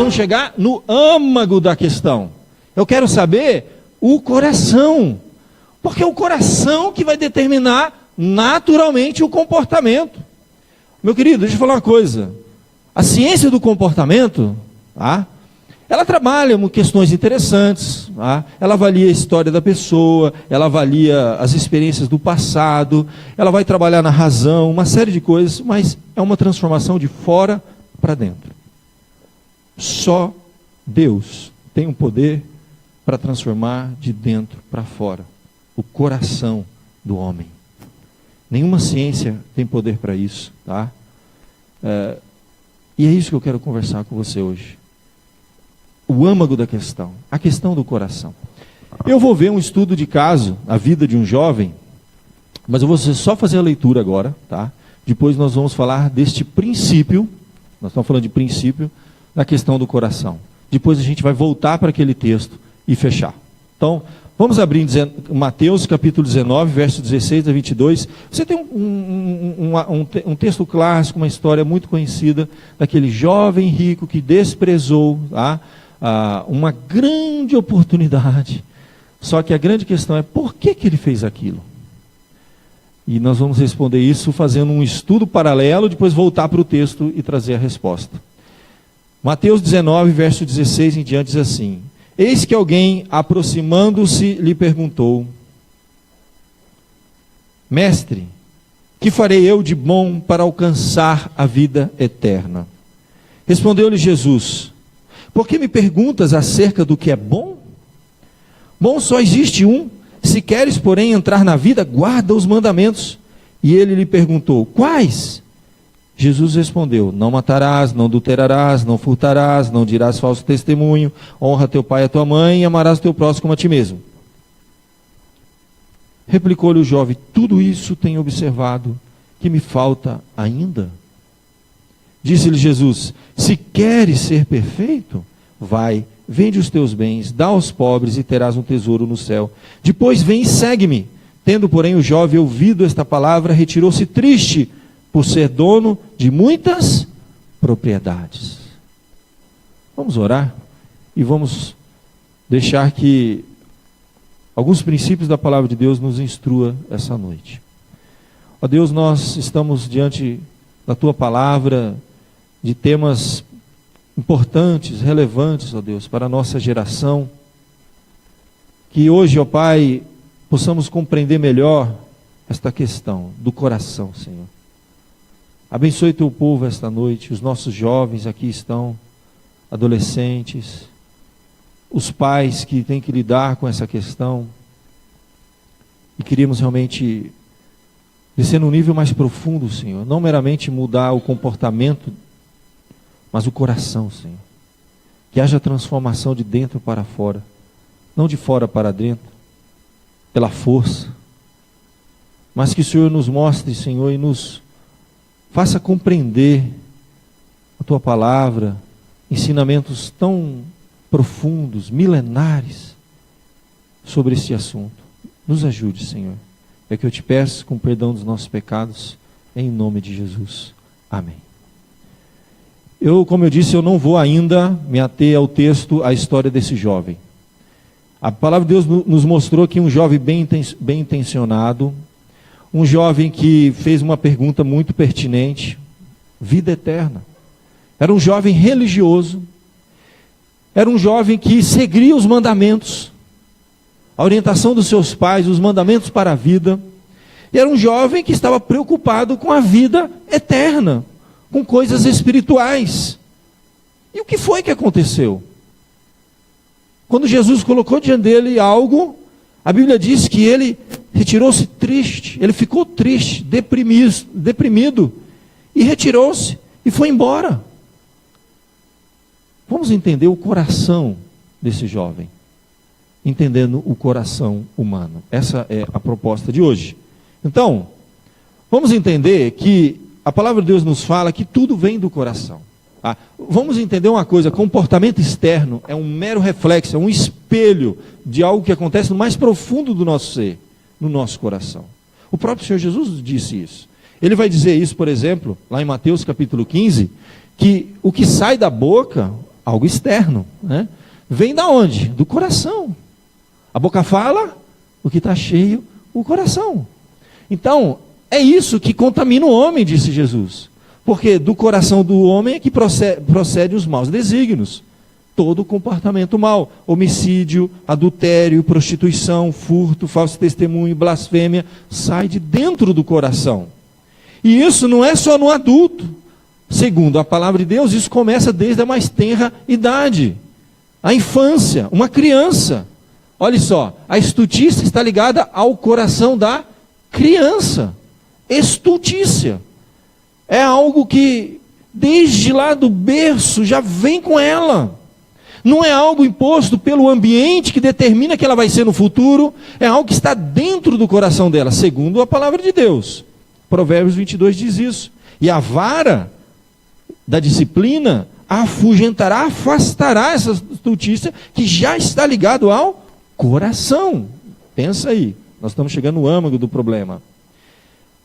vamos chegar no âmago da questão. Eu quero saber o coração. Porque é o coração que vai determinar naturalmente o comportamento. Meu querido, deixa eu falar uma coisa. A ciência do comportamento, ela trabalha questões interessantes, ela avalia a história da pessoa, ela avalia as experiências do passado, ela vai trabalhar na razão, uma série de coisas, mas é uma transformação de fora para dentro. Só Deus tem o poder para transformar de dentro para fora o coração do homem. Nenhuma ciência tem poder para isso, e é isso que eu quero conversar com você hoje. O âmago da questão, a questão do coração. Eu vou ver um estudo de caso, a vida de um jovem, mas eu vou só fazer a leitura agora, Depois nós vamos falar deste princípio, nós estamos falando de princípio, na questão do coração. Depois a gente vai voltar para aquele texto e fechar. Então, vamos abrir em Mateus capítulo 19, verso 16 a 22. Você tem um texto clássico, uma história muito conhecida, daquele jovem rico que desprezou uma grande oportunidade. Só que a grande questão é, por que ele fez aquilo? E nós vamos responder isso fazendo um estudo paralelo, depois voltar para o texto e trazer a resposta. Mateus 19, verso 16 em diante diz assim: eis que alguém, aproximando-se, lhe perguntou: mestre, que farei eu de bom para alcançar a vida eterna? Respondeu-lhe Jesus: por que me perguntas acerca do que é bom? Bom só existe um. Se queres, porém, entrar na vida, guarda os mandamentos. E ele lhe perguntou: quais? Jesus respondeu: não matarás, não adulterarás, não furtarás, não dirás falso testemunho, honra teu pai e a tua mãe e amarás teu próximo como a ti mesmo. Replicou-lhe o jovem: tudo isso tenho observado, que me falta ainda? Disse-lhe Jesus: se queres ser perfeito, vai, vende os teus bens, dá aos pobres e terás um tesouro no céu. Depois vem e segue-me. Tendo, porém, o jovem ouvido esta palavra, retirou-se triste, por ser dono de muitas propriedades. Vamos orar e vamos deixar que alguns princípios da palavra de Deus nos instrua essa noite. Ó Deus, nós estamos diante da Tua palavra, de temas importantes, relevantes, ó Deus, para a nossa geração. Que hoje, ó Pai, possamos compreender melhor esta questão do coração, Senhor. Abençoe teu povo esta noite, os nossos jovens aqui estão, adolescentes, os pais que têm que lidar com essa questão. E queríamos realmente descer num nível mais profundo, Senhor. Não meramente mudar o comportamento, mas o coração, Senhor. Que haja transformação de dentro para fora, não de fora para dentro, pela força. Mas que o Senhor nos mostre, Senhor, e nos faça compreender a Tua palavra, ensinamentos tão profundos, milenares, sobre este assunto. Nos ajude, Senhor. É que eu te peço, com perdão dos nossos pecados, em nome de Jesus. Amém. Como eu disse, eu não vou ainda me ater ao texto, à história desse jovem. A palavra de Deus nos mostrou que um jovem bem intencionado, um jovem que fez uma pergunta muito pertinente: vida eterna. Era um jovem religioso, era um jovem que seguia os mandamentos, a orientação dos seus pais, os mandamentos para a vida, e era um jovem que estava preocupado com a vida eterna, com coisas espirituais. E o que foi que aconteceu? Quando Jesus colocou diante dele algo, a Bíblia diz que ele retirou-se triste, ele ficou triste, deprimido, e retirou-se e foi embora. Vamos entender o coração desse jovem, entendendo o coração humano. Essa é a proposta de hoje. Então, vamos entender que a palavra de Deus nos fala que tudo vem do coração. Vamos entender uma coisa: comportamento externo é um mero reflexo, é um espelho de algo que acontece no mais profundo do nosso ser, no nosso coração. O próprio Senhor Jesus disse isso. Ele vai dizer isso, por exemplo, lá em Mateus capítulo 15, que o que sai da boca, algo externo, né? Vem da onde? Do coração. A boca fala, o que está cheio, o coração. Então, é isso que contamina o homem, disse Jesus. Porque do coração do homem é que procede os maus desígnios. Todo comportamento mau, homicídio, adultério, prostituição, furto, falso testemunho, blasfêmia, sai de dentro do coração. E isso não é só no adulto. Segundo a palavra de Deus, isso começa desde a mais tenra idade. A infância, uma criança. Olha só, a estultícia está ligada ao coração da criança. Estultícia. É algo que desde lá do berço já vem com ela. Não é algo imposto pelo ambiente que determina que ela vai ser no futuro. É algo que está dentro do coração dela, segundo a palavra de Deus. Provérbios 22 diz isso. E a vara da disciplina afugentará, afastará essa estultícia que já está ligado ao coração. Pensa aí, nós estamos chegando no âmago do problema.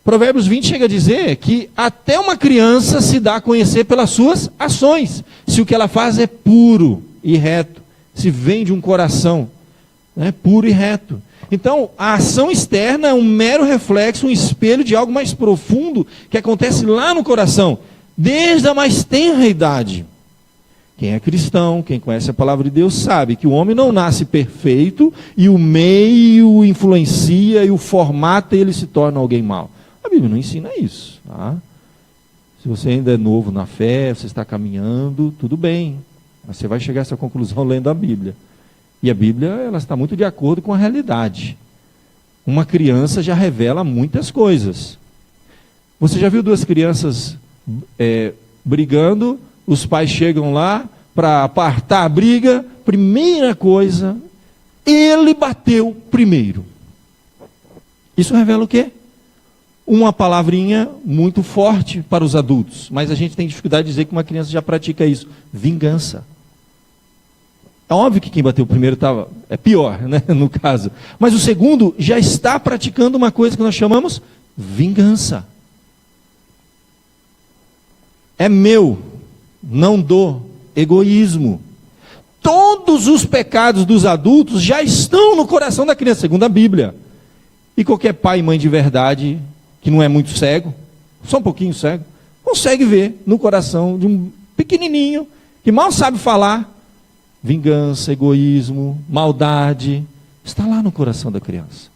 Provérbios 20 chega a dizer que até uma criança se dá a conhecer pelas suas ações, se o que ela faz é puro e reto, se vem de um coração, né, puro e reto. Então, a ação externa é um mero reflexo, um espelho de algo mais profundo que acontece lá no coração, desde a mais tenra idade. Quem é cristão, quem conhece a palavra de Deus, sabe que o homem não nasce perfeito e o meio o influencia e o formata e ele se torna alguém mau. A Bíblia não ensina isso. Tá? Se você ainda é novo na fé, você está caminhando, tudo bem. Mas você vai chegar a essa conclusão lendo a Bíblia. E a Bíblia ela está muito de acordo com a realidade. Uma criança já revela muitas coisas. Você já viu duas crianças brigando? Os pais chegam lá para apartar a briga. Primeira coisa, ele bateu primeiro. Isso revela o quê? Uma palavrinha muito forte para os adultos. Mas a gente tem dificuldade de dizer que uma criança já pratica isso. Vingança. É óbvio que quem bateu primeiro é pior, né, no caso. Mas o segundo já está praticando uma coisa que nós chamamos vingança. É meu. Não dou, egoísmo. Todos os pecados dos adultos já estão no coração da criança, segundo a Bíblia. E qualquer pai e mãe de verdade, que não é muito cego, só um pouquinho cego, consegue ver no coração de um pequenininho, que mal sabe falar, vingança, egoísmo, maldade, está lá no coração da criança.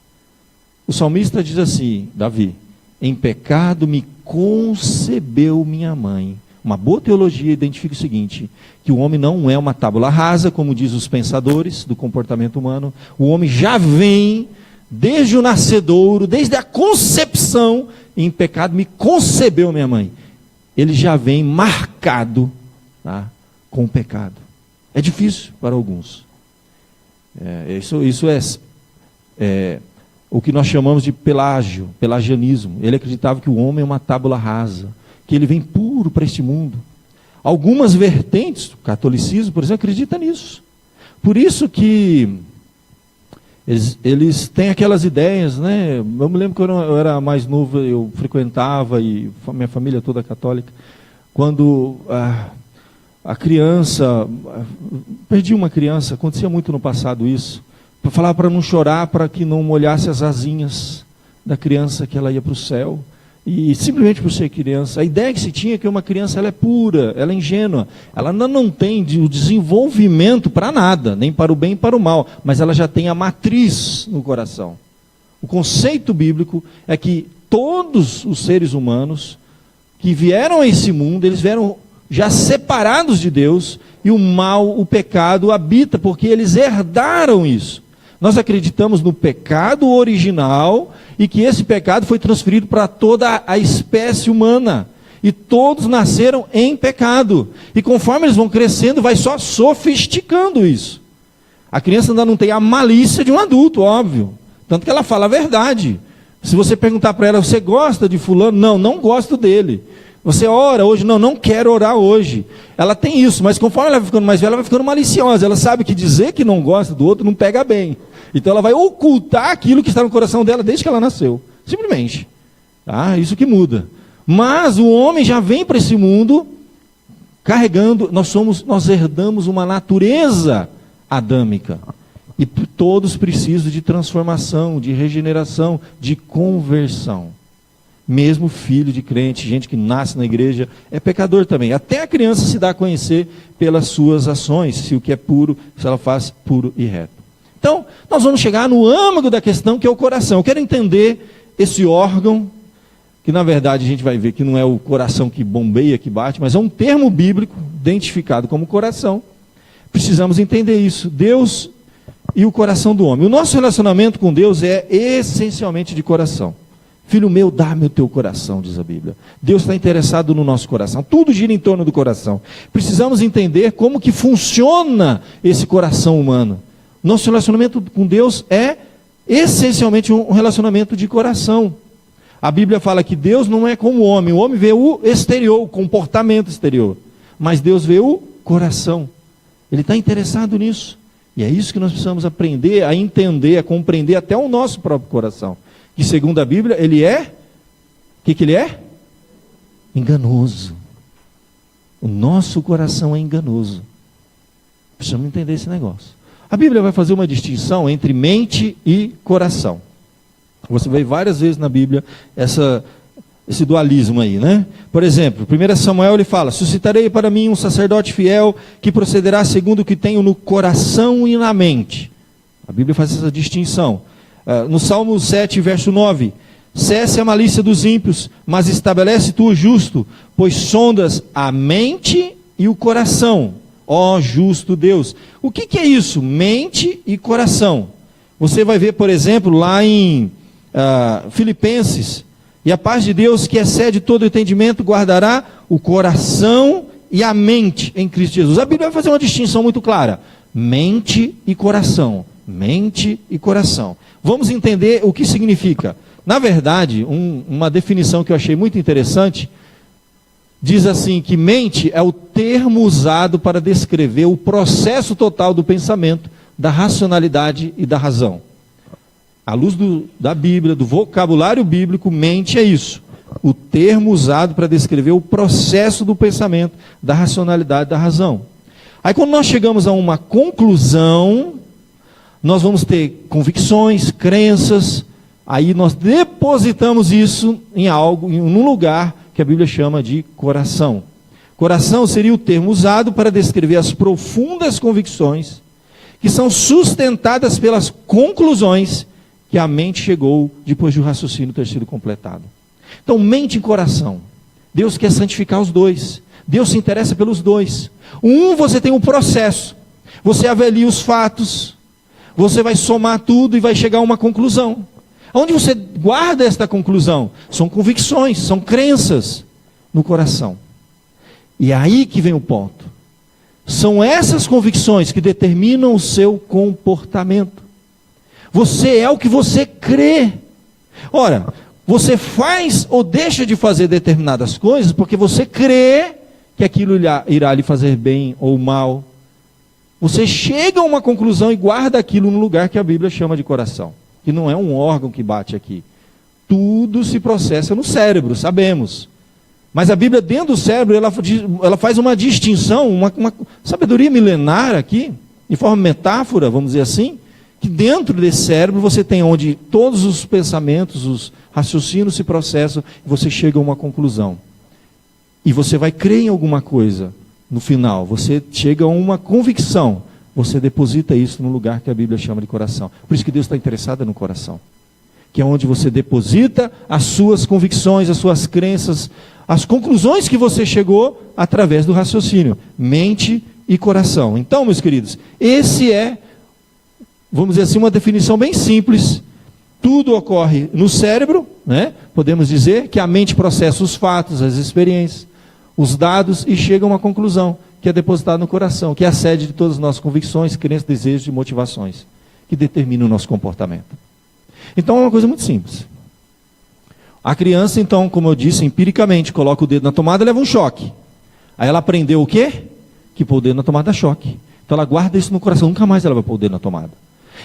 O salmista diz assim, Davi, em pecado me concebeu minha mãe. Uma boa teologia identifica o seguinte, que o homem não é uma tábula rasa, como diz os pensadores do comportamento humano. O homem já vem, desde o nascedouro, desde a concepção, em pecado me concebeu minha mãe. Ele já vem marcado, tá, com o pecado. É difícil para alguns. Isso é o que nós chamamos de pelagianismo. Ele acreditava que o homem é uma tábula rasa, que ele vem puro para este mundo. Algumas vertentes, o catolicismo, por exemplo, acredita nisso. Por isso que eles têm aquelas ideias, né? Eu me lembro que eu era mais novo, eu frequentava, e minha família toda católica, quando a criança, perdi uma criança, acontecia muito no passado isso, para falar para não chorar, para que não molhasse as asinhas da criança, que ela ia para o céu. E simplesmente por ser criança, a ideia que se tinha é que uma criança ela é pura, ela é ingênua, ela não tem o desenvolvimento para nada, nem para o bem nem para o mal, mas ela já tem a matriz no coração. O conceito bíblico é que todos os seres humanos que vieram a esse mundo, eles vieram já separados de Deus, e o mal, o pecado habita, porque eles herdaram isso. Nós acreditamos no pecado original e que esse pecado foi transferido para toda a espécie humana. E todos nasceram em pecado. E conforme eles vão crescendo, vai só sofisticando isso. A criança ainda não tem a malícia de um adulto, óbvio. Tanto que ela fala a verdade. Se você perguntar para ela, você gosta de fulano? Não, não gosto dele. Você ora hoje? Não, não quero orar hoje. Ela tem isso, mas conforme ela vai ficando mais velha, ela vai ficando maliciosa. Ela sabe que dizer que não gosta do outro não pega bem. Então ela vai ocultar aquilo que está no coração dela desde que ela nasceu. Simplesmente. Tá? Isso que muda. Mas o homem já vem para esse mundo carregando, nós herdamos uma natureza adâmica. E todos precisam de transformação, de regeneração, de conversão. Mesmo filho de crente, gente que nasce na igreja, é pecador também. Até a criança se dá a conhecer pelas suas ações, se o que é puro, se ela faz puro e reto. Então, nós vamos chegar no âmago da questão, que é o coração. Eu quero entender esse órgão, que na verdade a gente vai ver que não é o coração que bombeia, que bate, mas é um termo bíblico identificado como coração. Precisamos entender isso. Deus e o coração do homem. O nosso relacionamento com Deus é essencialmente de coração. Filho meu, dá-me o teu coração, diz a Bíblia. Deus está interessado no nosso coração. Tudo gira em torno do coração. Precisamos entender como que funciona esse coração humano. Nosso relacionamento com Deus é essencialmente um relacionamento de coração. A Bíblia fala que Deus não é como o homem vê o exterior, o comportamento exterior, mas Deus vê o coração. Ele está interessado nisso, e é isso que nós precisamos aprender a entender, a compreender até o nosso próprio coração, que segundo a Bíblia, ele é, o que ele é? Enganoso. O nosso coração é enganoso. Precisamos entender esse negócio. A Bíblia vai fazer uma distinção entre mente e coração. Você vê várias vezes na Bíblia esse dualismo aí, né? Por exemplo, 1 Samuel ele fala: suscitarei para mim um sacerdote fiel que procederá segundo o que tenho no coração e na mente. A Bíblia faz essa distinção. No Salmo 7, verso 9: cesse a malícia dos ímpios, mas estabelece tu o justo, pois sondas a mente e o coração, ó justo Deus. O que é isso? Mente e coração. Você vai ver, por exemplo, lá em Filipenses: e a paz de Deus, que excede todo entendimento, guardará o coração e a mente em Cristo Jesus. A Bíblia vai fazer uma distinção muito clara: mente e coração. Mente e coração. Vamos entender o que significa. Na verdade, uma definição que eu achei muito interessante diz assim, que mente é o termo usado para descrever o processo total do pensamento, da racionalidade e da razão. À luz da Bíblia, do vocabulário bíblico, mente é isso. O termo usado para descrever o processo do pensamento, da racionalidade e da razão. Aí quando nós chegamos a uma conclusão, nós vamos ter convicções, crenças, aí nós depositamos isso em algo, em um lugar que a Bíblia chama de coração. Coração seria o termo usado para descrever as profundas convicções que são sustentadas pelas conclusões que a mente chegou depois de o raciocínio ter sido completado. Então, mente e coração. Deus quer santificar os dois. Deus se interessa pelos dois. Você tem um processo. Você avalia os fatos. Você vai somar tudo e vai chegar a uma conclusão. Onde você guarda esta conclusão? São convicções, são crenças no coração. E é aí que vem o ponto. São essas convicções que determinam o seu comportamento. Você é o que você crê. Ora, você faz ou deixa de fazer determinadas coisas porque você crê que aquilo irá lhe fazer bem ou mal. Você chega a uma conclusão e guarda aquilo no lugar que a Bíblia chama de coração. Que não é um órgão que bate aqui. Tudo se processa no cérebro, sabemos. Mas a Bíblia, dentro do cérebro, ela faz uma distinção, uma sabedoria milenar aqui, de forma metáfora, vamos dizer assim, que dentro desse cérebro você tem onde todos os pensamentos, os raciocínios se processam, e você chega a uma conclusão. E você vai crer em alguma coisa no final, você chega a uma convicção, você deposita isso no lugar que a Bíblia chama de coração. Por isso que Deus está interessado no coração, que é onde você deposita as suas convicções, as suas crenças, as conclusões que você chegou através do raciocínio, mente e coração. Então, meus queridos, esse é, vamos dizer assim, uma definição bem simples. Tudo ocorre no cérebro, né? Podemos dizer que a mente processa os fatos, as experiências, os dados e chega a uma conclusão, que é depositada no coração, que é a sede de todas as nossas convicções, crenças, desejos e motivações, que determinam o nosso comportamento. Então é uma coisa muito simples. A criança, então, como eu disse, empiricamente, coloca o dedo na tomada e leva um choque. Aí ela aprendeu o quê? Que pôr o dedo na tomada dá choque. Então ela guarda isso no coração, nunca mais ela vai pôr o dedo na tomada.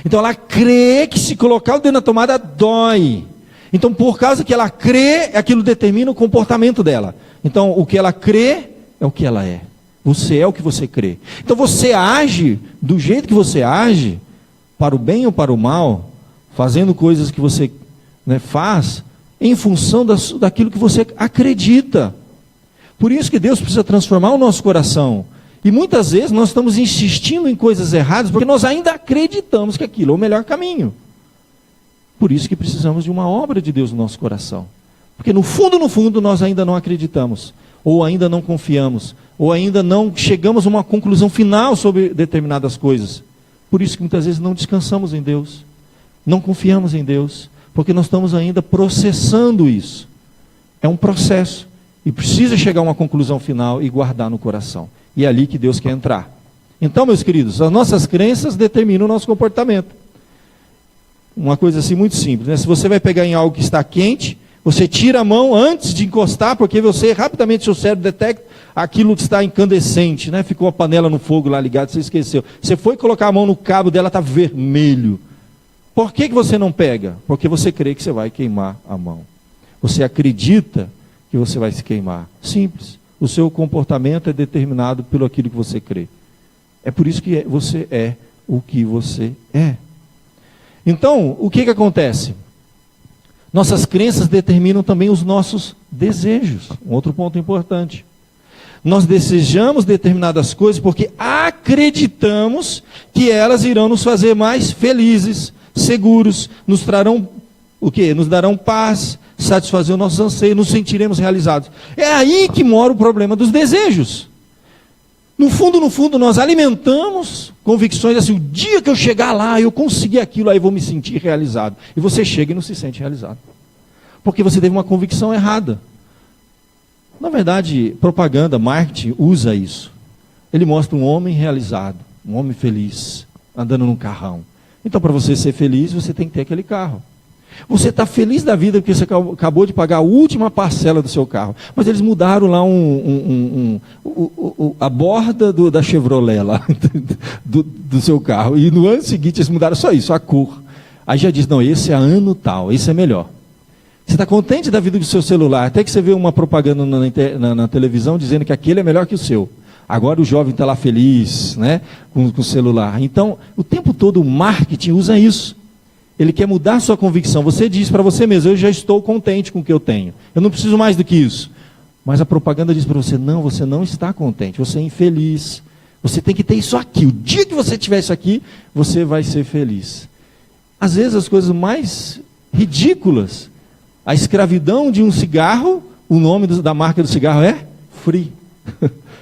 Então ela crê que se colocar o dedo na tomada dói. Então por causa que ela crê, aquilo determina o comportamento dela. Então o que ela crê é o que ela é. Você é o que você crê. Então você age do jeito que você age, para o bem ou para o mal, fazendo coisas que você, né, faz, em função daquilo que você acredita. Por isso que Deus precisa transformar o nosso coração. E muitas vezes nós estamos insistindo em coisas erradas, porque nós ainda acreditamos que aquilo é o melhor caminho. Por isso que precisamos de uma obra de Deus no nosso coração. Porque no fundo, nós ainda não acreditamos, ou ainda não confiamos, ou ainda não chegamos a uma conclusão final sobre determinadas coisas. Por isso que muitas vezes não descansamos em Deus, não confiamos em Deus, porque nós estamos ainda processando isso. É um processo, e precisa chegar a uma conclusão final e guardar no coração. E é ali que Deus quer entrar. Então, meus queridos, as nossas crenças determinam o nosso comportamento. Uma coisa assim muito simples, né? Se você vai pegar em algo que está quente, você tira a mão antes de encostar, porque você rapidamente, seu cérebro detecta aquilo que está incandescente, né? Ficou a panela no fogo lá ligada, você esqueceu. Você foi colocar a mão no cabo dela, está vermelho. Por que você não pega? Porque você crê que você vai queimar a mão. Você acredita que você vai se queimar. Simples. O seu comportamento é determinado pelo aquilo que você crê. É por isso que você é o que você é. Então, o que acontece? Nossas crenças determinam também os nossos desejos. Um outro ponto importante. Nós desejamos determinadas coisas porque acreditamos que elas irão nos fazer mais felizes, seguros, nos trarão o quê? Nos darão paz, satisfazer os nossos anseios, nos sentiremos realizados. É aí que mora o problema dos desejos. No fundo, nós alimentamos convicções assim, o dia que eu chegar lá, eu conseguir aquilo, aí eu vou me sentir realizado. E você chega e não se sente realizado. Porque você teve uma convicção errada. Na verdade, propaganda, marketing, usa isso. Ele mostra um homem realizado, um homem feliz, andando num carrão. Então, para você ser feliz, você tem que ter aquele carro. Você está feliz da vida porque você acabou de pagar a última parcela do seu carro. Mas eles mudaram lá a borda da Chevrolet lá, do seu carro. E no ano seguinte eles mudaram só isso, a cor. Aí já diz, não, esse é ano tal, esse é melhor. Você está contente da vida do seu celular, até que você vê uma propaganda na televisão dizendo que aquele é melhor que o seu. Agora o jovem está lá feliz, né, com o celular. Então, o tempo todo o marketing usa isso. Ele quer mudar a sua convicção. Você diz para você mesmo, eu já estou contente com o que eu tenho. Eu não preciso mais do que isso. Mas a propaganda diz para você, não, você não está contente, você é infeliz. Você tem que ter isso aqui. O dia que você tiver isso aqui, você vai ser feliz. Às vezes as coisas mais ridículas, a escravidão de um cigarro, o nome da marca do cigarro é Free.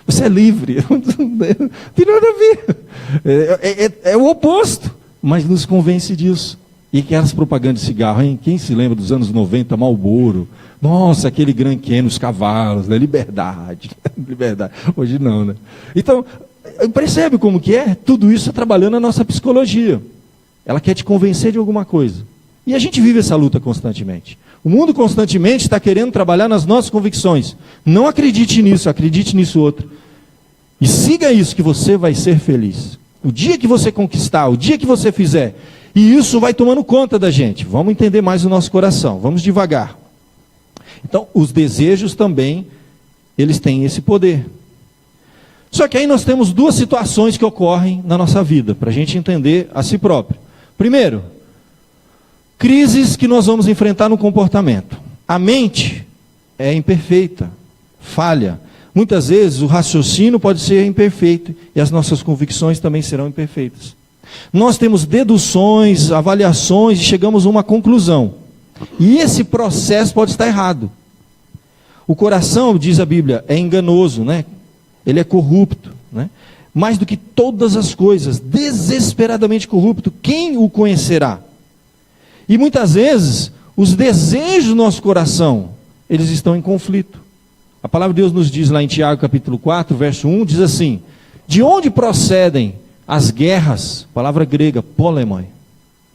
Você é livre. Não tem nada a ver. É o oposto. Mas nos convence disso. E aquelas propagandas de cigarro, hein? Quem se lembra dos anos 90, Marlboro? Nossa, aquele Grand Canyon, os cavalos, né? Liberdade. Liberdade. Hoje não, né? Então, percebe como que é? Tudo isso está trabalhando na nossa psicologia. Ela quer te convencer de alguma coisa. E a gente vive essa luta constantemente. O mundo constantemente está querendo trabalhar nas nossas convicções. Não acredite nisso, acredite nisso outro. E siga isso que você vai ser feliz. O dia que você conquistar, o dia que você fizer, e isso vai tomando conta da gente. Vamos entender mais o nosso coração, vamos devagar. Então, os desejos também, eles têm esse poder. Só que aí nós temos duas situações que ocorrem na nossa vida, para a gente entender a si próprio. Primeiro, crises que nós vamos enfrentar no comportamento. A mente é imperfeita, falha. Muitas vezes o raciocínio pode ser imperfeito e as nossas convicções também serão imperfeitas. Nós temos deduções, avaliações e chegamos a uma conclusão. E esse processo pode estar errado. O coração, diz a Bíblia, é enganoso, né? Ele é corrupto, né? Mais do que todas as coisas, desesperadamente corrupto. Quem o conhecerá? E muitas vezes, os desejos do nosso coração, eles estão em conflito. A palavra de Deus nos diz lá em Tiago capítulo 4, verso 1, diz assim, de onde procedem as guerras, palavra grega, polemoi,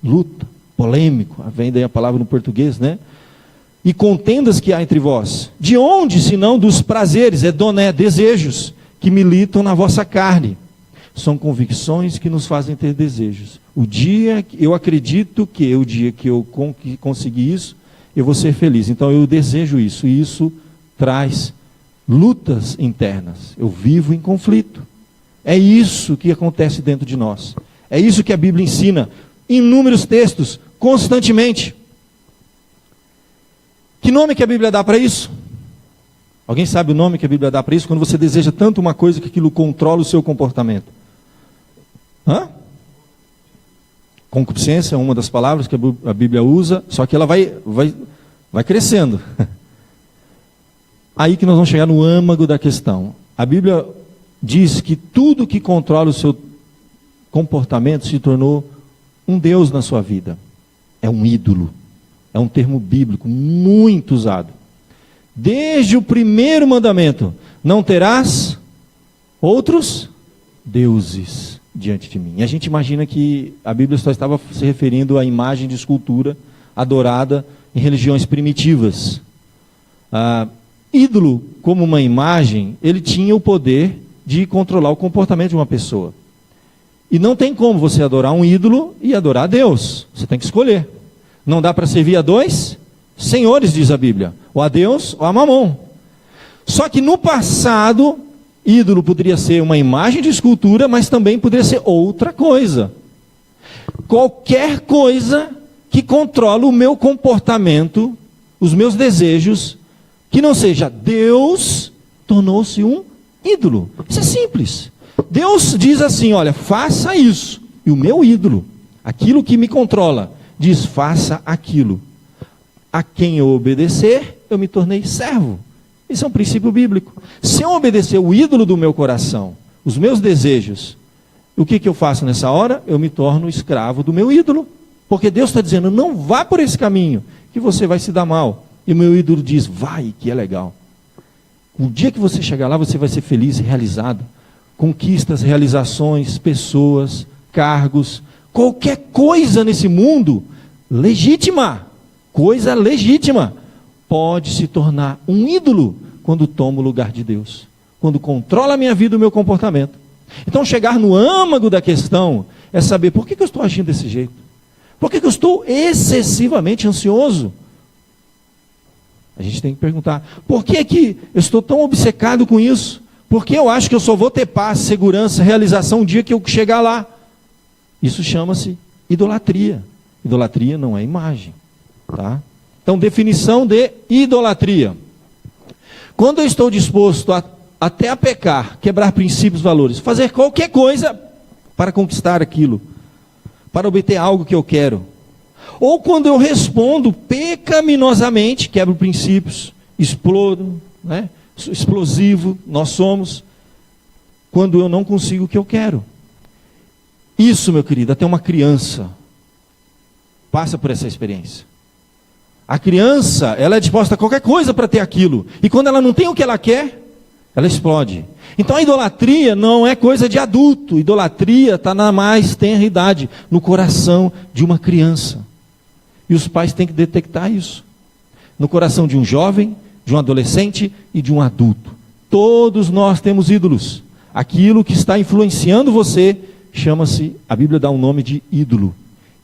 luta, polêmico, vem daí a palavra no português, né? E contendas que há entre vós, de onde, senão dos prazeres, doné, desejos, que militam na vossa carne. São convicções que nos fazem ter desejos. O dia que eu acredito que o dia que eu conseguir isso, eu vou ser feliz. Então eu desejo isso, e isso traz lutas internas, eu vivo em conflito. É isso que acontece dentro de nós. É isso que a Bíblia ensina, em inúmeros textos, constantemente. Que nome que a Bíblia dá para isso? Alguém sabe o nome que a Bíblia dá para isso? Quando você deseja tanto uma coisa que aquilo controla o seu comportamento. Hã? Concupiscência é uma das palavras que a Bíblia usa, só que ela vai crescendo. Aí que nós vamos chegar no âmago da questão. A Bíblia diz que tudo que controla o seu comportamento se tornou um Deus na sua vida. É um ídolo. É um termo bíblico muito usado. Desde o primeiro mandamento, não terás outros deuses diante de mim. E a gente imagina que a Bíblia só estava se referindo à imagem de escultura adorada em religiões primitivas. Ídolo, como uma imagem, ele tinha o poder de controlar o comportamento de uma pessoa. E não tem como você adorar um ídolo e adorar a Deus. Você tem que escolher. Não dá para servir a dois senhores, diz a Bíblia. Ou a Deus ou a Mamon. Só que no passado, ídolo poderia ser uma imagem de escultura, mas também poderia ser outra coisa. Qualquer coisa que controla o meu comportamento, os meus desejos, que não seja Deus, tornou-se um ídolo. Isso é simples. Deus diz assim, olha, faça isso. E o meu ídolo, aquilo que me controla, diz, faça aquilo. A quem eu obedecer, eu me tornei servo. Isso é um princípio bíblico. Se eu obedecer o ídolo do meu coração, os meus desejos, o que eu faço nessa hora? Eu me torno escravo do meu ídolo. Porque Deus está dizendo, não vá por esse caminho, que você vai se dar mal. E o meu ídolo diz, vai, que é legal. O dia que você chegar lá, você vai ser feliz e realizado. Conquistas, realizações, pessoas, cargos, qualquer coisa nesse mundo legítima, coisa legítima, pode se tornar um ídolo quando toma o lugar de Deus, quando controla a minha vida e o meu comportamento. Então chegar no âmago da questão é saber por que eu estou agindo desse jeito, por que eu estou excessivamente ansioso. A gente tem que perguntar, por que eu estou tão obcecado com isso? Por que eu acho que eu só vou ter paz, segurança, realização um dia que eu chegar lá? Isso chama-se idolatria. Idolatria não é imagem. Tá? Então, definição de idolatria. Quando eu estou disposto até a pecar, quebrar princípios, valores, fazer qualquer coisa para conquistar aquilo, para obter algo que eu quero. Ou quando eu respondo pecaminosamente, quebro princípios, explodo, né? Explosivo, nós somos, quando eu não consigo o que eu quero. Isso, meu querido, até uma criança passa por essa experiência. A criança, ela é disposta a qualquer coisa para ter aquilo. E quando ela não tem o que ela quer, ela explode. Então a idolatria não é coisa de adulto. Idolatria está na mais tenra idade, no coração de uma criança. E os pais têm que detectar isso. No coração de um jovem, de um adolescente e de um adulto. Todos nós temos ídolos. Aquilo que está influenciando você, chama-se, a Bíblia dá um nome de ídolo.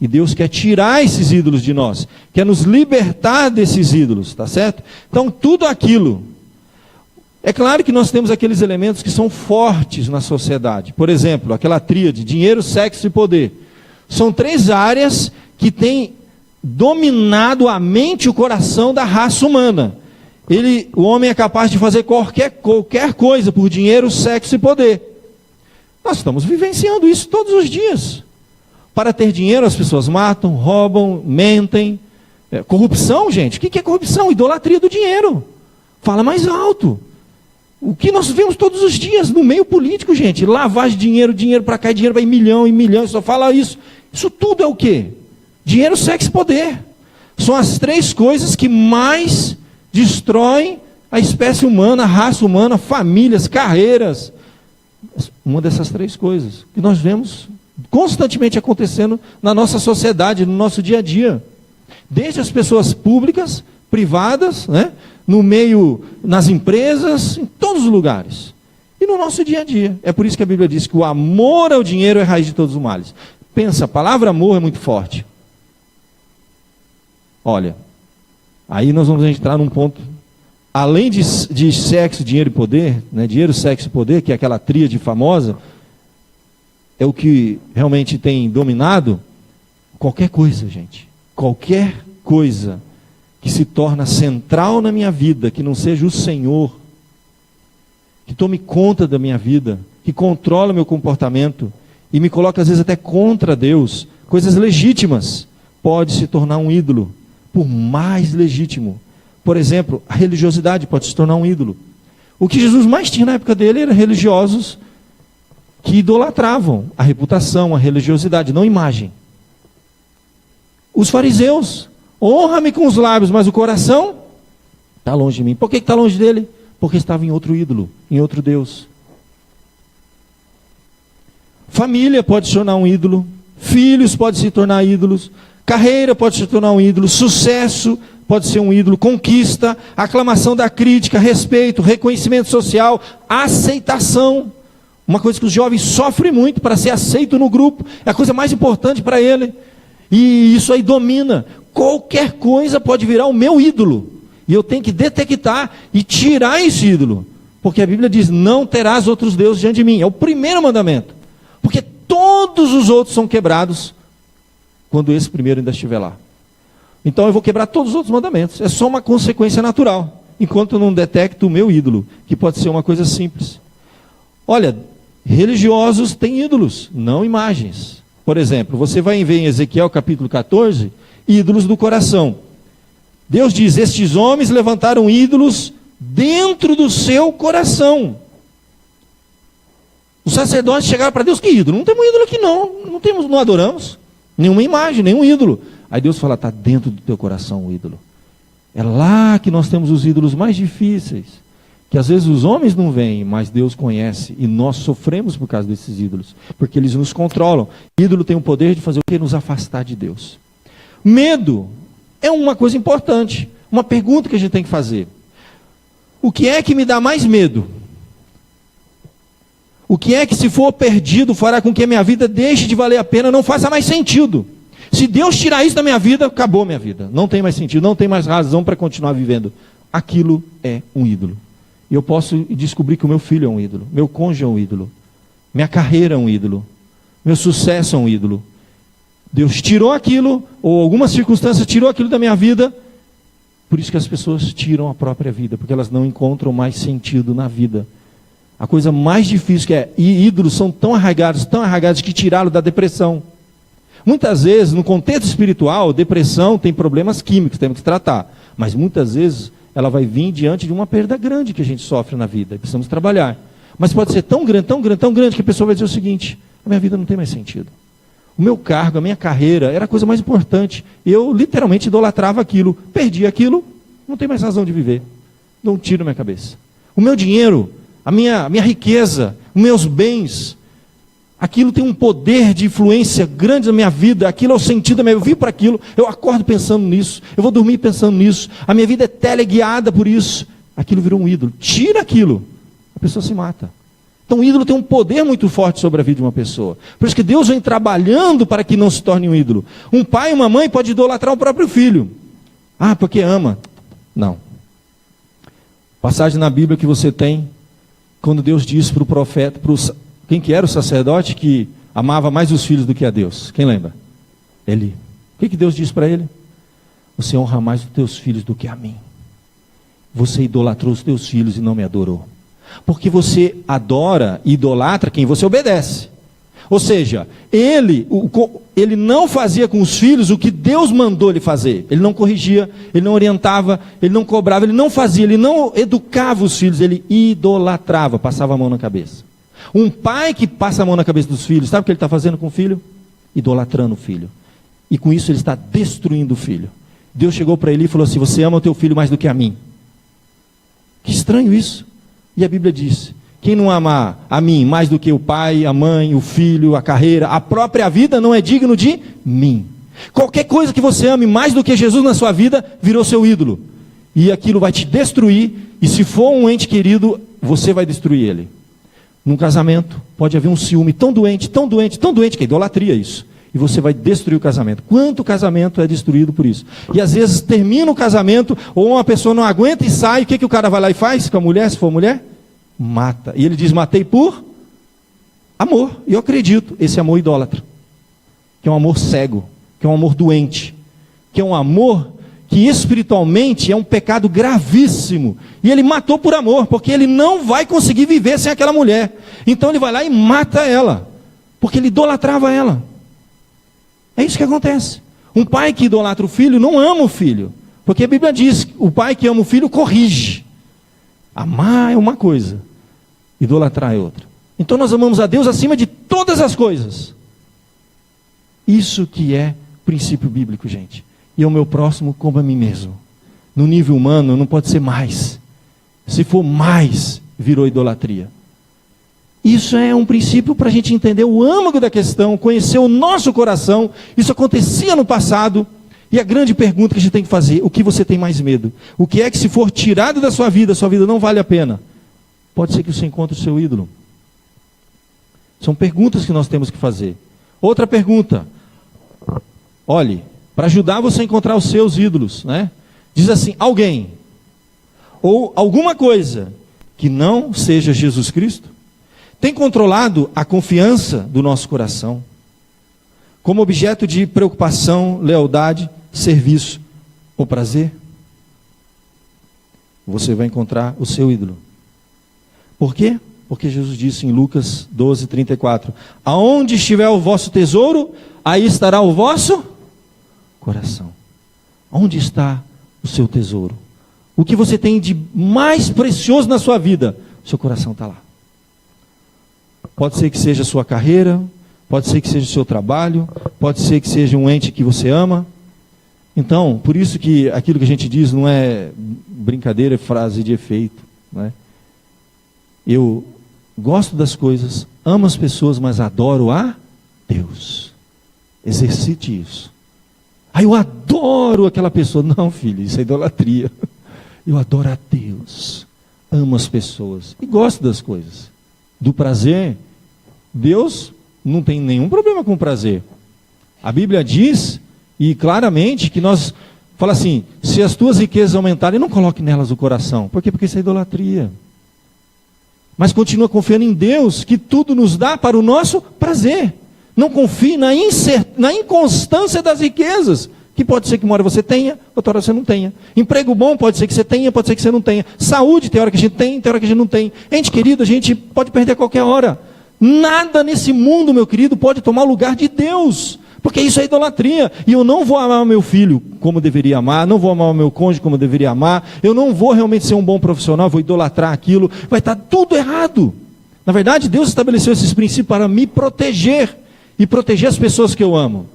E Deus quer tirar esses ídolos de nós, quer nos libertar desses ídolos, tá certo? Então tudo aquilo, é claro que nós temos aqueles elementos que são fortes na sociedade. Por exemplo, aquela tríade, dinheiro, sexo e poder. São 3 áreas que têm dominado a mente e o coração da raça humana. O homem é capaz de fazer qualquer coisa por dinheiro, sexo e poder. Nós estamos vivenciando isso todos os dias. Para ter dinheiro, as pessoas matam, roubam, mentem. Corrupção, gente. O que é corrupção? Idolatria do dinheiro. Fala mais alto. O que nós vemos todos os dias no meio político, gente. Lavagem de dinheiro, dinheiro para cá, dinheiro vai milhão e milhão. Só fala isso. Isso tudo é o quê? Dinheiro, sexo e poder. São as 3 coisas que mais destroem a espécie humana, a raça humana, famílias, carreiras. Uma dessas 3 coisas que nós vemos constantemente acontecendo na nossa sociedade, no nosso dia a dia. Desde as pessoas públicas, privadas, né? No meio, nas empresas, em todos os lugares. E no nosso dia a dia. É por isso que a Bíblia diz que o amor ao dinheiro é a raiz de todos os males. Pensa, a palavra amor é muito forte. Olha, aí nós vamos entrar num ponto além de sexo, dinheiro e poder, né, dinheiro, sexo e poder, que é aquela tríade famosa, é o que realmente tem dominado, qualquer coisa, gente, qualquer coisa que se torna central na minha vida, que não seja o Senhor, que tome conta da minha vida, que controla meu comportamento e me coloca às vezes até contra Deus, coisas legítimas, pode se tornar um ídolo, por mais legítimo. Por exemplo, a religiosidade pode se tornar um ídolo. O que Jesus mais tinha na época dele eram religiosos que idolatravam a reputação, a religiosidade, não imagem. Os fariseus, honra-me com os lábios, mas o coração está longe de mim. Por que está longe dele? Porque estava em outro ídolo, em outro Deus. Família pode se tornar um ídolo, filhos podem se tornar ídolos, carreira pode se tornar um ídolo, sucesso pode ser um ídolo, conquista, aclamação da crítica, respeito, reconhecimento social, aceitação. Uma coisa que os jovens sofrem muito para ser aceito no grupo, é a coisa mais importante para ele. E isso aí domina. Qualquer coisa pode virar o meu ídolo. E eu tenho que detectar e tirar esse ídolo. Porque a Bíblia diz, não terás outros deuses diante de mim. É o primeiro mandamento. Porque todos os outros são quebrados quando esse primeiro ainda estiver lá. Então eu vou quebrar todos os outros mandamentos. É só uma consequência natural. Enquanto eu não detecto o meu ídolo, que pode ser uma coisa simples. Olha, religiosos têm ídolos, não imagens. Por exemplo, você vai ver em Ezequiel capítulo 14, ídolos do coração. Deus diz, estes homens levantaram ídolos dentro do seu coração. Os sacerdotes chegaram para Deus, que ídolo? Não temos ídolo aqui não adoramos nenhuma imagem, nenhum ídolo. Aí Deus fala, está dentro do teu coração o ídolo. É lá que nós temos os ídolos mais difíceis, que às vezes os homens não veem, mas Deus conhece, e nós sofremos por causa desses ídolos, porque eles nos controlam. O ídolo tem o poder de fazer o quê? Nos afastar de Deus. Medo é uma coisa importante, uma pergunta que a gente tem que fazer. O que é que me dá mais medo? O que é que, se for perdido, fará com que a minha vida deixe de valer a pena, não faça mais sentido? Se Deus tirar isso da minha vida, acabou a minha vida. Não tem mais sentido, não tem mais razão para continuar vivendo. Aquilo é um ídolo. E eu posso descobrir que o meu filho é um ídolo, meu cônjuge é um ídolo, minha carreira é um ídolo, meu sucesso é um ídolo. Deus tirou aquilo, ou alguma circunstância tirou aquilo da minha vida. Por isso que as pessoas tiram a própria vida, porque elas não encontram mais sentido na vida. A coisa mais difícil que é, e ídolos são tão arraigados que tiraram da depressão. Muitas vezes, no contexto espiritual, depressão tem problemas químicos, temos que tratar. Mas muitas vezes, ela vai vir diante de uma perda grande que a gente sofre na vida. Precisamos trabalhar. Mas pode ser tão grande, tão grande, tão grande, que a pessoa vai dizer o seguinte, a minha vida não tem mais sentido. O meu cargo, a minha carreira, era a coisa mais importante. Eu literalmente idolatrava aquilo. Perdi aquilo, não tem mais razão de viver. Não tiro da minha cabeça. O meu dinheiro, a minha riqueza, os meus bens, aquilo tem um poder de influência grande na minha vida, aquilo é o sentido da minha vida, eu vivo para aquilo, eu acordo pensando nisso, eu vou dormir pensando nisso, a minha vida é teleguiada por isso, aquilo virou um ídolo, tira aquilo, a pessoa se mata. Então o ídolo tem um poder muito forte sobre a vida de uma pessoa, por isso que Deus vem trabalhando para que não se torne um ídolo. Um pai e uma mãe pode idolatrar o próprio filho, porque ama, não. Passagem na Bíblia que você tem, quando Deus diz para o profeta, quem que era o sacerdote que amava mais os filhos do que a Deus? Quem lembra? Eli. O que Deus disse para ele? Você honra mais os teus filhos do que a mim. Você idolatrou os teus filhos e não me adorou. Porque você adora e idolatra quem você obedece. Ou seja, ele não fazia com os filhos o que Deus mandou ele fazer. Ele não corrigia, ele não orientava, ele não cobrava, ele não fazia, ele não educava os filhos, ele idolatrava, passava a mão na cabeça. Um pai que passa a mão na cabeça dos filhos, sabe o que ele está fazendo com o filho? Idolatrando o filho. E com isso ele está destruindo o filho. Deus chegou para ele e falou assim, você ama o teu filho mais do que a mim. Que estranho isso. E a Bíblia diz, quem não ama a mim mais do que o pai, a mãe, o filho, a carreira, a própria vida, não é digno de mim. Qualquer coisa que você ame mais do que Jesus na sua vida, virou seu ídolo. E aquilo vai te destruir, e se for um ente querido, você vai destruir ele. Num casamento, pode haver um ciúme tão doente, que é idolatria isso. e você vai destruir o casamento. Quanto casamento é destruído por isso? E às vezes termina o casamento, ou uma pessoa não aguenta e sai, o que o cara vai lá e faz com a mulher, se for mulher? Mata. E ele diz, matei por amor. E eu acredito, esse amor idólatra, que é um amor cego, que é um amor doente, que é um amor que espiritualmente é um pecado gravíssimo, e ele matou por amor, porque ele não vai conseguir viver sem aquela mulher, então ele vai lá e mata ela, porque ele idolatrava ela. É isso que acontece. Um pai que idolatra o filho não ama o filho, porque a Bíblia diz, o pai que ama o filho corrige. Amar é uma coisa, idolatrar é outra. Então nós amamos a Deus acima de todas as coisas. Isso que é princípio bíblico, gente. E o meu próximo como a mim mesmo. No nível humano não pode ser mais. Se for mais, virou idolatria. Isso é um princípio para a gente entender o âmago da questão, conhecer o nosso coração. Isso acontecia no passado. E a grande pergunta que a gente tem que fazer, o que você tem mais medo? O que é que se for tirado da sua vida não vale a pena? Pode ser que você encontre o seu ídolo. São perguntas que nós temos que fazer. Outra pergunta. Olhe, para ajudar você a encontrar os seus ídolos, né? Diz assim, alguém ou alguma coisa que não seja Jesus Cristo tem controlado a confiança do nosso coração como objeto de preocupação, lealdade, serviço ou prazer? Você vai encontrar o seu ídolo. Por quê? Porque Jesus disse em Lucas 12:34, aonde estiver o vosso tesouro, aí estará o vosso coração. Onde está o seu tesouro? O que você tem de mais precioso na sua vida? O seu coração está lá. Pode ser que seja a sua carreira, pode ser que seja o seu trabalho, pode ser que seja um ente que você ama. Então, por isso que aquilo que a gente diz não é brincadeira, é frase de efeito, né? Eu gosto das coisas, amo as pessoas, mas adoro a Deus. Exercite isso. Eu adoro aquela pessoa. Não, filho, isso é idolatria. Eu adoro a Deus. Amo as pessoas. E gosto das coisas. Do prazer, Deus não tem nenhum problema com o prazer. A Bíblia diz, e claramente, que nós, fala assim, se as tuas riquezas aumentarem, não coloque nelas o coração. Por quê? Porque isso é idolatria. Mas continua confiando em Deus, que tudo nos dá para o nosso prazer. Não confie na inconstância das riquezas, que pode ser que uma hora você tenha, outra hora você não tenha. Emprego bom pode ser que você tenha, pode ser que você não tenha. Saúde tem hora que a gente tem hora que a gente não tem. Ente querido, a gente pode perder a qualquer hora. Nada nesse mundo, meu querido, pode tomar o lugar de Deus, porque isso é idolatria. E eu não vou amar o meu filho como deveria amar, não vou amar o meu cônjuge como deveria amar, eu não vou realmente ser um bom profissional, vou idolatrar aquilo, vai estar tudo errado. Na verdade, Deus estabeleceu esses princípios para me proteger, e proteger as pessoas que eu amo.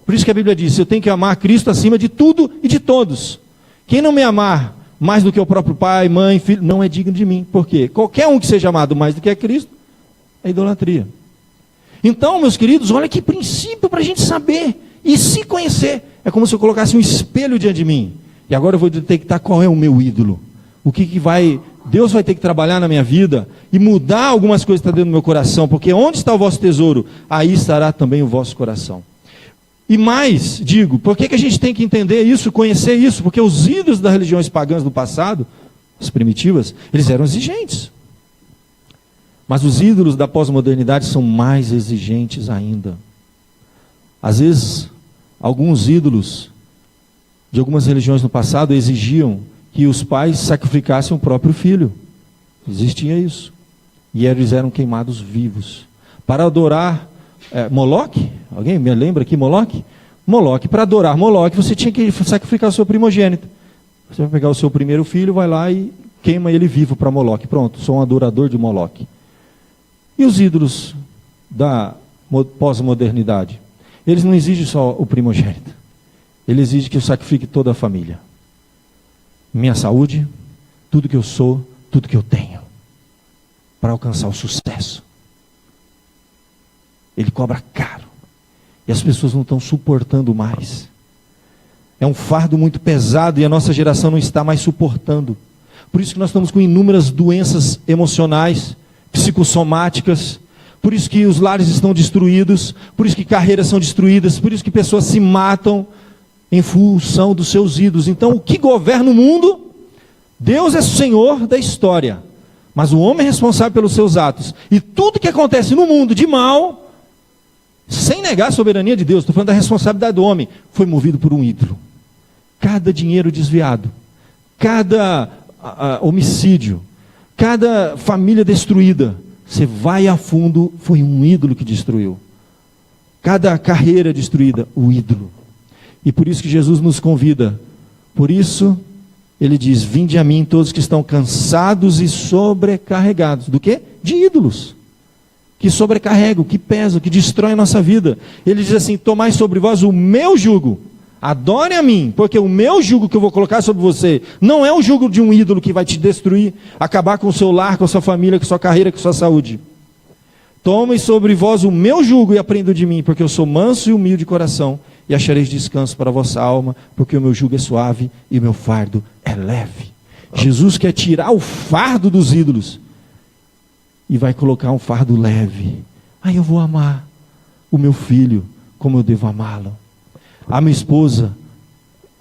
Por isso que a Bíblia diz, eu tenho que amar Cristo acima de tudo e de todos. Quem não me amar mais do que o próprio pai, mãe, filho, não é digno de mim. Por quê? Qualquer um que seja amado mais do que é Cristo, é idolatria. Então, meus queridos, olha que princípio para a gente saber e se conhecer. É como se eu colocasse um espelho diante de mim. E agora eu vou detectar qual é o meu ídolo. O que vai... Deus vai ter que trabalhar na minha vida e mudar algumas coisas que estão dentro do meu coração, porque onde está o vosso tesouro, aí estará também o vosso coração. E mais, digo, por que a gente tem que entender isso, conhecer isso? Porque os ídolos das religiões pagãs do passado, as primitivas, eles eram exigentes. Mas os ídolos da pós-modernidade são mais exigentes ainda. Às vezes, alguns ídolos de algumas religiões no passado exigiam que os pais sacrificassem o próprio filho. Existia isso. E eles eram queimados vivos. Para adorar Moloque, alguém me lembra aqui Moloque? Moloque, para adorar Moloque, você tinha que sacrificar o seu primogênito. Você vai pegar o seu primeiro filho, vai lá e queima ele vivo para Moloque. Pronto, sou um adorador de Moloque. E os ídolos da pós-modernidade? Eles não exigem só o primogênito. Eles exigem que eu sacrifique toda a família. Minha saúde, tudo que eu sou, tudo que eu tenho, para alcançar o sucesso. Ele cobra caro. E as pessoas não estão suportando mais. É um fardo muito pesado e a nossa geração não está mais suportando. Por isso que nós estamos com inúmeras doenças emocionais, psicossomáticas, Por isso que os lares estão destruídos, por isso que carreiras são destruídas, por isso que pessoas se matam em função dos seus ídolos. Então, o que governa o mundo? Deus é Senhor da história, mas o homem é responsável pelos seus atos. E tudo que acontece no mundo de mal, sem negar a soberania de Deus, estou falando da responsabilidade do homem, foi movido por um ídolo. Cada dinheiro desviado, cada homicídio, cada família destruída, você vai a fundo, foi um ídolo que destruiu. Cada carreira destruída, o ídolo. E por isso que Jesus nos convida. Por isso, ele diz, vinde a mim todos que estão cansados e sobrecarregados. Do quê? De ídolos. Que sobrecarregam, que pesam, que destroem a nossa vida. Ele diz assim, tomai sobre vós o meu jugo. Adore a mim, porque o meu jugo que eu vou colocar sobre você, não é o jugo de um ídolo que vai te destruir, acabar com o seu lar, com a sua família, com a sua carreira, com a sua saúde. Tomem sobre vós o meu jugo e aprendam de mim, porque eu sou manso e humilde de coração, e achareis descanso para a vossa alma, porque o meu jugo é suave e o meu fardo é leve. Jesus quer tirar o fardo dos ídolos e vai colocar um fardo leve. Aí eu vou amar o meu filho como eu devo amá-lo. A minha esposa,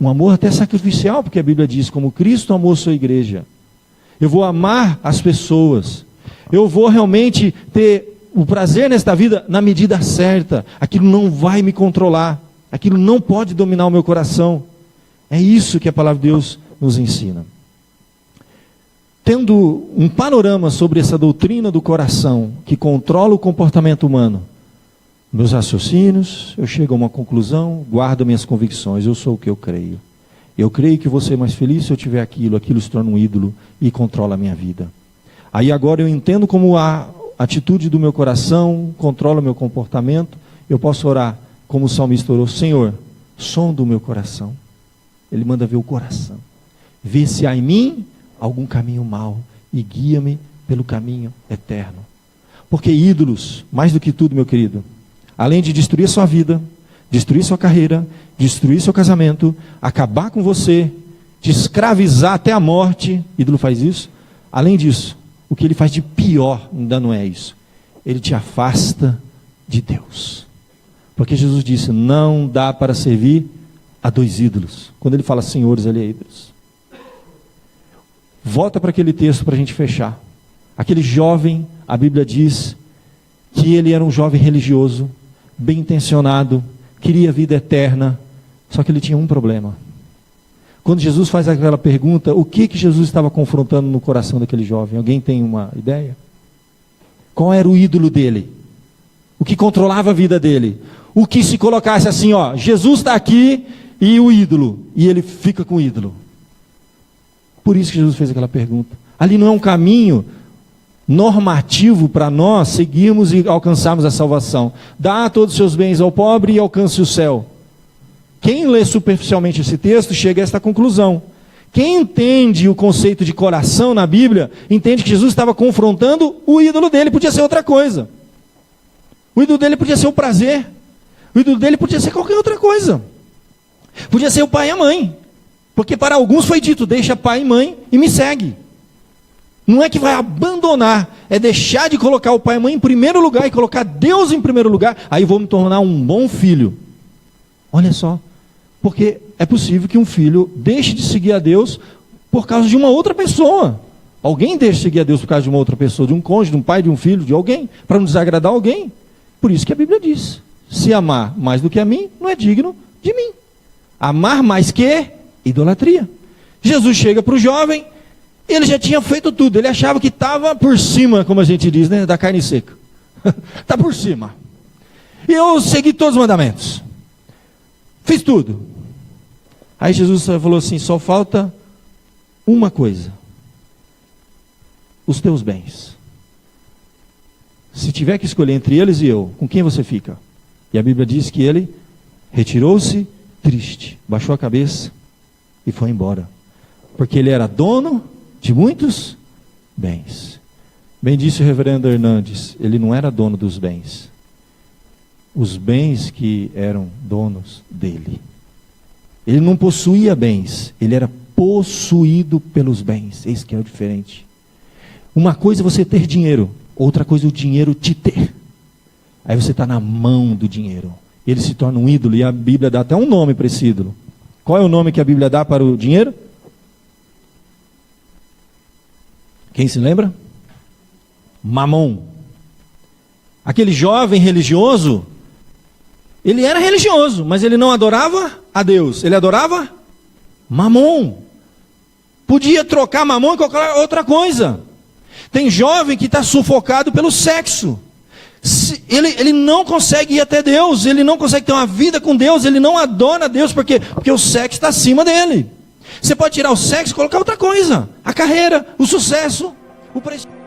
um amor até sacrificial, porque a Bíblia diz, como Cristo amou a sua igreja. Eu vou amar as pessoas. Eu vou realmente ter o prazer nesta vida na medida certa. Aquilo não vai me controlar. Aquilo não pode dominar o meu coração. É isso que a palavra de Deus nos ensina. Tendo um panorama sobre essa doutrina do coração, que controla o comportamento humano, meus raciocínios, eu chego a uma conclusão, guardo minhas convicções, eu sou o que eu creio. Eu creio que vou ser mais feliz se eu tiver aquilo se torna um ídolo e controla a minha vida. Aí agora eu entendo como a atitude do meu coração controla o meu comportamento, eu posso orar como o salmista orou, Senhor, sonda o meu coração. Ele manda ver o coração. Vê se há em mim algum caminho mau e guia-me pelo caminho eterno. Porque ídolos, mais do que tudo, meu querido, além de destruir sua vida, destruir sua carreira, destruir seu casamento, acabar com você, te escravizar até a morte, ídolo faz isso. Além disso, o que ele faz de pior ainda não é isso. Ele te afasta de Deus. Porque Jesus disse, não dá para servir a dois ídolos. Quando ele fala senhores, ele é ídolos. Volta para aquele texto para a gente fechar. Aquele jovem, a Bíblia diz que ele era um jovem religioso, bem intencionado, queria vida eterna, só que ele tinha um problema. Quando Jesus faz aquela pergunta, o que Jesus estava confrontando no coração daquele jovem? Alguém tem uma ideia? Qual era o ídolo dele? O que controlava a vida dele? O que se colocasse assim, ó, Jesus está aqui e o ídolo, e ele fica com o ídolo. Por isso que Jesus fez aquela pergunta. Ali não é um caminho normativo para nós seguirmos e alcançarmos a salvação. Dá todos os seus bens ao pobre e alcance o céu. Quem lê superficialmente esse texto chega a esta conclusão. Quem entende o conceito de coração na Bíblia, entende que Jesus estava confrontando o ídolo dele, podia ser outra coisa. O ídolo dele podia ser o prazer. O ídolo dele podia ser qualquer outra coisa. Podia ser o pai e a mãe. Porque para alguns foi dito, deixa pai e mãe e me segue. Não é que vai abandonar, é deixar de colocar o pai e a mãe em primeiro lugar e colocar Deus em primeiro lugar, aí vou me tornar um bom filho. Olha só, porque é possível que um filho deixe de seguir a Deus por causa de uma outra pessoa. Alguém deixa de seguir a Deus por causa de uma outra pessoa, de um cônjuge, de um pai, de um filho, de alguém, para não desagradar alguém. Por isso que a Bíblia diz, se amar mais do que a mim, não é digno de mim. Amar mais que idolatria. Jesus chega para o jovem, ele já tinha feito tudo, ele achava que estava por cima, como a gente diz, né, da carne seca. Está por cima. E eu segui todos os mandamentos. Fiz tudo. Aí Jesus falou assim, só falta uma coisa. Os teus bens. Se tiver que escolher entre eles e eu, com quem você fica? E a Bíblia diz que ele retirou-se triste, baixou a cabeça e foi embora. Porque ele era dono de muitos bens. Bem disse o reverendo Hernandes, ele não era dono dos bens. Os bens que eram donos dele. Ele não possuía bens, ele era possuído pelos bens. Esse que é o diferente. Uma coisa é você ter dinheiro, outra coisa é o dinheiro te ter. Aí você está na mão do dinheiro. Ele se torna um ídolo, e a Bíblia dá até um nome para esse ídolo. Qual é o nome que a Bíblia dá para o dinheiro? Quem se lembra? Mamon. Aquele jovem religioso, ele era religioso, mas ele não adorava a Deus, ele adorava Mamon. Podia trocar Mamon e qualquer outra coisa. Tem jovem que está sufocado pelo sexo. Ele não consegue ir até Deus, ele não consegue ter uma vida com Deus, ele não adora Deus, porque o sexo está acima dele. Você pode tirar o sexo e colocar outra coisa, a carreira, o sucesso, o prestígio.